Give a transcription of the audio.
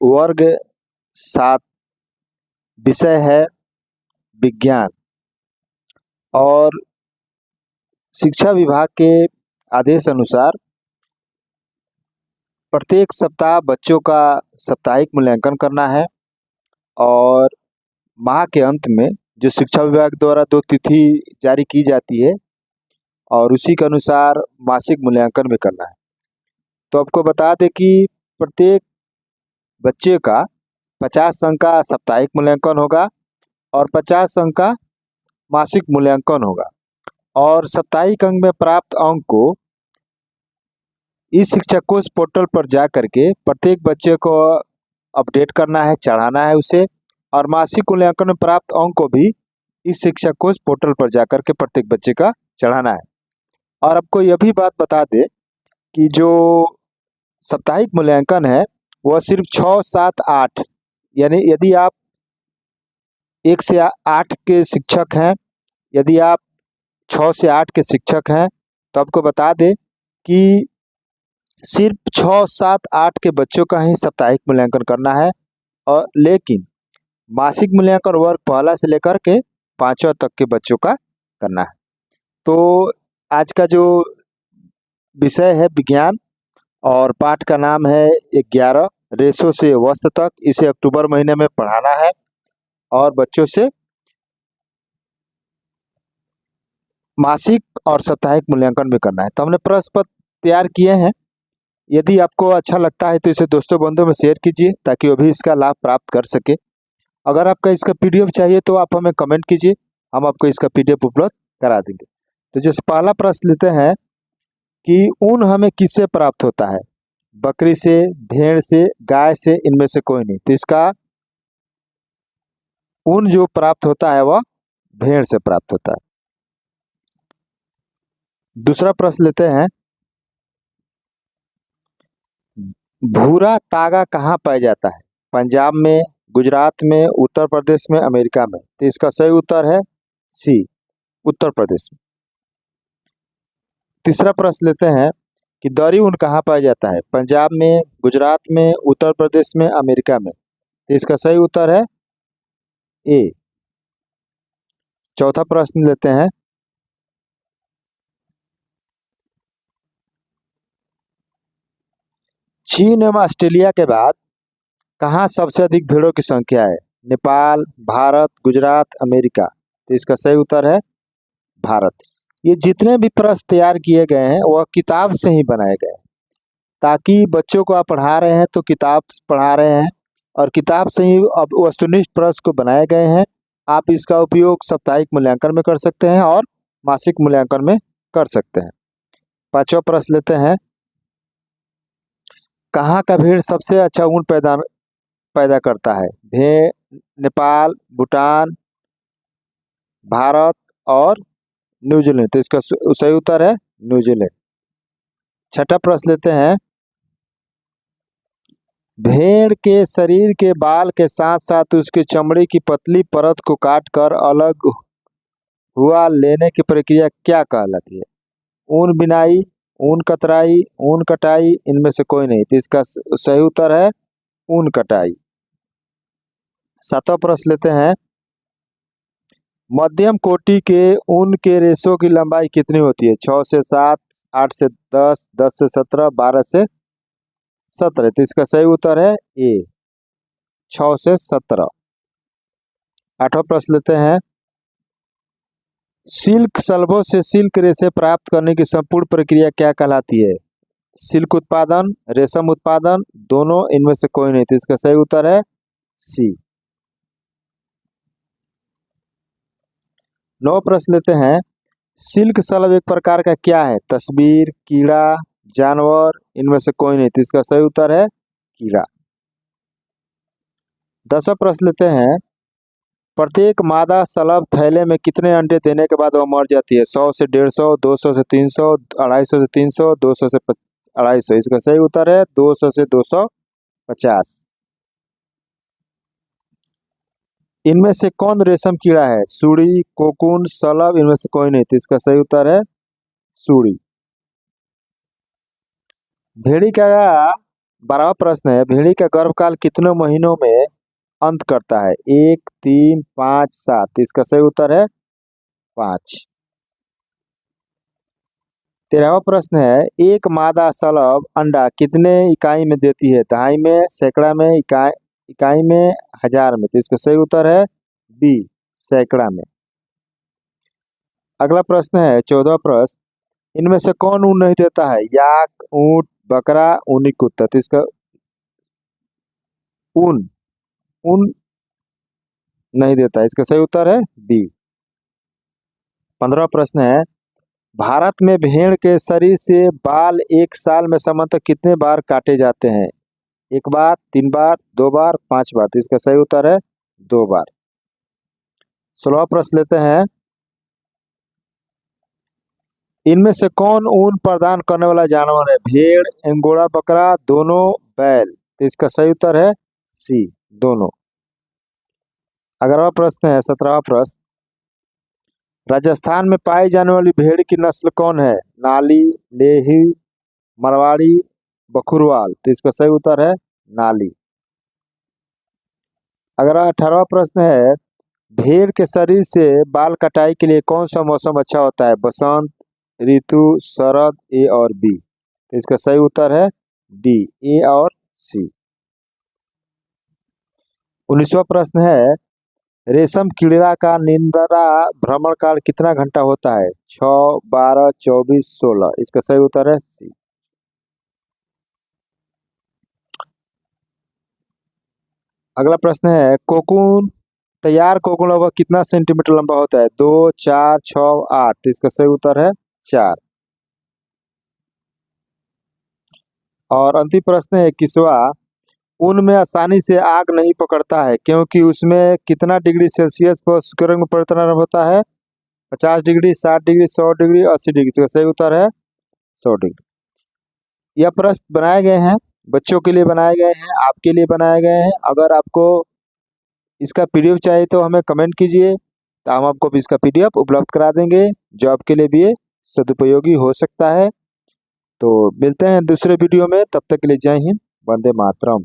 वर्ग 7 विषय है विज्ञान। और शिक्षा विभाग के आदेश अनुसार प्रत्येक सप्ताह बच्चों का साप्ताहिक मूल्यांकन करना है और माह के अंत में जो शिक्षा विभाग द्वारा 2 तिथि जारी की जाती है और उसी के अनुसार मासिक मूल्यांकन भी करना है। तो आपको बता दें कि प्रत्येक बच्चे का 50 अंक का साप्ताहिक मूल्यांकन होगा और 50 अंक का मासिक मूल्यांकन होगा। और साप्ताहिक अंक में प्राप्त अंक को इस शिक्षा कोश पोर्टल पर जा करके प्रत्येक बच्चे को अपडेट करना है, चढ़ाना है उसे। और मासिक मूल्यांकन में प्राप्त अंक को भी इस शिक्षा कोश पोर्टल पर जा करके प्रत्येक बच्चे का चढ़ाना है। और आपको यह भी बात बता दें कि जो साप्ताहिक मूल्यांकन है वह सिर्फ 6, 7, 8 यानी यदि आप 1 से 8 के शिक्षक हैं, यदि आप 6 से 8 के शिक्षक हैं तो आपको बता दें कि सिर्फ 6, 7, 8 के बच्चों का ही साप्ताहिक मूल्यांकन करना है। और लेकिन मासिक मूल्यांकन वर्ग पहला से लेकर के 5वां तक के बच्चों का करना है। तो आज का जो विषय है विज्ञान और पाठ का नाम है 11 रेशों से वस्तु तक। इसे अक्टूबर महीने में पढ़ाना है और बच्चों से मासिक और साप्ताहिक मूल्यांकन भी करना है। तो हमने प्रश्न पत्र तैयार किए हैं। यदि आपको अच्छा लगता है तो इसे दोस्तों बंधुओं में शेयर कीजिए ताकि वो भी इसका लाभ प्राप्त कर सके। अगर आपका इसका पीडीएफ चाहिए तो आप हमें कमेंट कीजिए, हम आपको इसका पीडीएफ उपलब्ध करा देंगे। तो जैसे पहला प्रश्न लेते हैं कि ऊन हमें किससे प्राप्त होता है? बकरी से, भेड़ से, गाय से, इनमें से कोई नहीं। तो इसका ऊन जो प्राप्त होता है वह भेड़ से प्राप्त होता है। दूसरा प्रश्न लेते हैं, भूरा तागा कहाँ पाया जाता है? पंजाब में, गुजरात में, उत्तर प्रदेश में, अमेरिका में। तो इसका सही उत्तर है सी, उत्तर प्रदेश में। तीसरा प्रश्न लेते हैं कि दरी ऊन कहाँ पाया जाता है? पंजाब में, गुजरात में, उत्तर प्रदेश में, अमेरिका में। तो इसका सही उत्तर है ए। चौथा प्रश्न लेते हैं, चीन एवं ऑस्ट्रेलिया के बाद कहाँ सबसे अधिक भेड़ों की संख्या है? नेपाल, भारत, गुजरात, अमेरिका। तो इसका सही उत्तर है भारत। ये जितने भी प्रश्न तैयार किए गए हैं वह किताब से ही बनाए गए हैं, ताकि बच्चों को आप पढ़ा रहे हैं तो किताब पढ़ा रहे हैं और किताब से ही अब वस्तुनिष्ठ प्रश्न को बनाए गए हैं। आप इसका उपयोग साप्ताहिक मूल्यांकन में कर सकते हैं और मासिक मूल्यांकन में कर सकते हैं। पांचवा प्रश्न लेते हैं, कहाँ का भेड़ सबसे अच्छा ऊन पैदा करता है? नेपाल, भूटान, भारत और न्यूजीलैंड। तो इसका सही उत्तर है न्यूजीलैंड। छठा प्रश्न लेते हैं, भेड़ के शरीर के बाल के साथ साथ उसके चमड़ी की पतली परत को काट कर अलग हुआ लेने की प्रक्रिया क्या कहलाती है? ऊन बिनाई, ऊन कतराई, ऊन कटाई, इनमें से कोई नहीं। तो इसका सही उत्तर है ऊन कटाई। सातवां प्रश्न लेते हैं, मध्यम कोटि के ऊन के रेशों की लंबाई कितनी होती है? 6 से 7, 8 से 10, 10 से 17, 12 से 17। तो इसका सही उत्तर है ए, 6 से 17। आठवां प्रश्न लेते हैं, सिल्क शलभों से सिल्क रेशे प्राप्त करने की संपूर्ण प्रक्रिया क्या कहलाती है? सिल्क उत्पादन, रेशम उत्पादन, दोनों, इनमें से कोई नहीं। तो इसका सही उत्तर है सी। 9 प्रश्न लेते हैं, सिल्क शलभ एक प्रकार का क्या है? तस्वीर, कीड़ा, जानवर, इनमें से कोई नहीं। तो इसका सही उत्तर है कीड़ा। 10वां प्रश्न लेते हैं, प्रत्येक मादा शलभ थैले में कितने अंडे देने के बाद वह मर जाती है? 100 से 150, 200 से 300, 250 से 300, 200 से 250। इसका सही उत्तर है 200 से 250। इनमें से कौन रेशम कीड़ा है? सुड़ी, कोकून, शलभ, इनमें से कोई नहीं। तो इसका सही उत्तर है सुड़ी। भेड़ी का 12वां प्रश्न है, भेड़ी का गर्भकाल कितने महीनों में अंत करता है? 1, 3, 5, 7। इसका सही उत्तर है 5। 13वां प्रश्न है, एक मादा सलब अंडा कितने इकाई में देती है? दहाई में, सैकड़ा में, इकाई में, हजार में। तो इसका सही उत्तर है बी, सैकड़ा में। अगला प्रश्न है 14वां प्रश्न, इनमें से कौन ऊन नहीं देता है? याक, ऊंट, बकरा, ऊनी कुत्ता। तो इसका ऊन ऊन नहीं देता है, इसका सही उत्तर है बी। 15वां प्रश्न है, भारत में भेड़ के शरीर से बाल एक साल में सामान्यतः कितने बार काटे जाते हैं? 1 बार, 3 बार, 2 बार, 5 बार। तो इसका सही उत्तर है 2 बार। 16वां प्रश्न लेते हैं, इनमें से कौन ऊन प्रदान करने वाला जानवर है? भेड़, अंगोरा बकरा, दोनों, बैल। तो इसका सही उत्तर है सी, दोनों। 11वां प्रश्न है 17वां प्रश्न, राजस्थान में पाई जाने वाली भेड़ की नस्ल कौन है? नाली, लेही, मरवाड़ी, बखुरवाल। तो इसका सही उत्तर है नाली। अगर 18वां प्रश्न है, भेड़ के शरीर से बाल कटाई के लिए कौन सा मौसम अच्छा होता है? बसंत ऋतु, शरद, ए और बी। तो इसका सही उत्तर है डी, ए और सी। 19वां प्रश्न है, रेशम कीड़ा का निंद्रा भ्रमण काल कितना घंटा होता है? 6, 12, 24, 16। इसका सही उत्तर है सी। अगला प्रश्न है, कोकून, तैयार कोकून लगभग कितना सेंटीमीटर लंबा होता है? 2, 4, 6, 8। तो इसका सही उत्तर है 4। और अंतिम प्रश्न है 21वां, ऊन में आसानी से आग नहीं पकड़ता है क्योंकि उसमें कितना डिग्री सेल्सियस पर शुष्क में परिवर्तन होता है? 50 डिग्री, 60 डिग्री, 100 डिग्री, 80 डिग्री। इसका सही उत्तर है 100 डिग्री। यह प्रश्न बनाए गए हैं, बच्चों के लिए बनाए गए हैं, आपके लिए बनाए गए हैं। अगर आपको इसका पीडीएफ चाहिए तो हमें कमेंट कीजिए, तो हम आपको इसका पीडीएफ उपलब्ध करा देंगे, जो आपके लिए भी ये सदुपयोगी हो सकता है। तो मिलते हैं दूसरे वीडियो में, तब तक के लिए जय हिंद, वंदे मातरम।